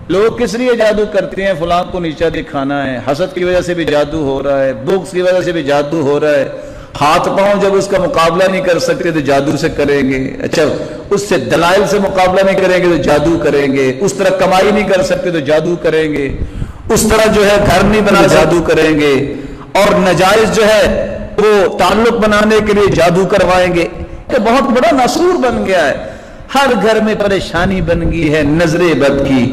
لوگ کس لیے جادو کرتے ہیں؟ فلاں کو نیچا دکھانا ہے، حسد کی وجہ سے بھی جادو ہو رہا ہے، بغض کی وجہ سے بھی جادو ہو رہا ہے، ہاتھ پاؤں جب اس کا مقابلہ نہیں کر سکتے تو جادو سے کریں گے، اچھا اس سے دلائل سے مقابلہ نہیں کریں گے تو جادو کریں گے، اس طرح کمائی نہیں کر سکتے تو جادو کریں گے، اس طرح جو ہے گھر نہیں بنا جادو کریں گے، اور ناجائز جو ہے وہ تعلق بنانے کے لیے جادو کروائیں گے۔ یہ بہت بڑا ناسور بن گیا ہے، ہر گھر میں پریشانی بن گئی ہے نظر بد کی۔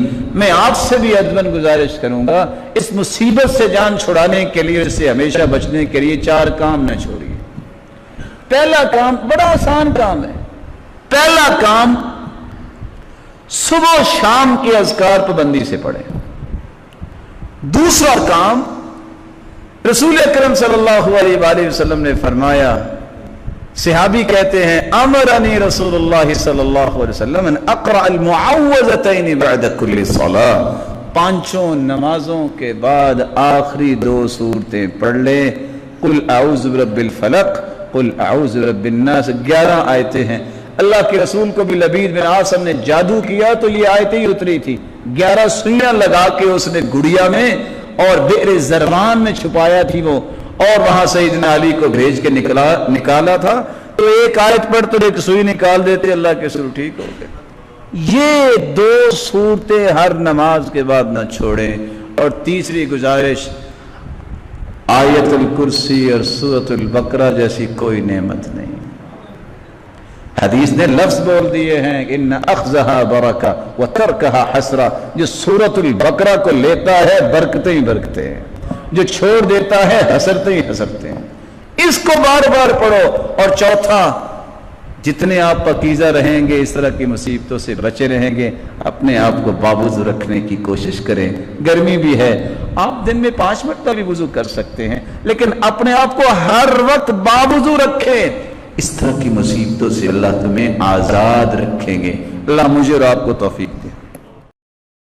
میں آپ سے بھی ادباً گزارش کروں گا، اس مصیبت سے جان چھڑانے کے لیے، اس سے ہمیشہ بچنے کے لیے 4 کام نہ چھوڑیے۔ پہلا کام بڑا آسان کام ہے، پہلا کام صبح و شام کے اذکار پابندی سے پڑھیں۔ دوسرا کام رسول اکرم صلی اللہ علیہ وآلہ وسلم نے فرمایا، صحابی کہتے ہیں امرنی رسول اللہ صلی اللہ علیہ وسلم ان اقرأ المعوذتین بعد کل صلاة، 5 نمازوں کے بعد آخری 2 سورتیں پڑھ لیں، قل اعوذ برب الفلق، قل اعوذ برب الناس، 11 آیتیں ہیں۔ اللہ کے رسول کو بھی لبید بن عاصم نے جادو کیا تو یہ آیتیں ہی اتری تھی، 11 سوئیاں لگا کے اس نے گڑیا میں اور بئر زروان میں چھپایا تھی وہ، اور وہاں سیدنا علی کو بھیج کے نکالا تھا، تو ایک آیت پڑھ تو ایک سوئی نکال دیتے، اللہ کے رسول ٹھیک ہو گئے۔ یہ 2 صورتیں ہر نماز کے بعد نہ چھوڑیں۔ اور تیسری گزارش، آیت الکرسی اور سورۃ البقرہ جیسی کوئی نعمت نہیں۔ حدیث نے لفظ بول دیے ہیں کہ ان اخذها برکہ وترکها حسرہ، جو سورۃ البقرہ کو لیتا ہے برکتیں ہی برکتیں ہیں، جو چھوڑ دیتا ہے حسرتیں ہی حسرتیں ہیں۔ اس کو بار بار پڑھو۔ اور چوتھا، جتنے آپ پاکیزہ رہیں گے، اس طرح کی مصیبتوں سے بچے رہیں گے، اپنے آپ کو بابوضو رکھنے کی کوشش کریں۔ گرمی بھی ہے، آپ دن میں 5 مرتبہ بھی وضو کر سکتے ہیں، لیکن اپنے آپ کو ہر وقت بابوضو رکھیں۔ اس طرح کی مصیبتوں سے اللہ تمہیں آزاد رکھیں گے۔ اللہ مجھے اور آپ کو توفیق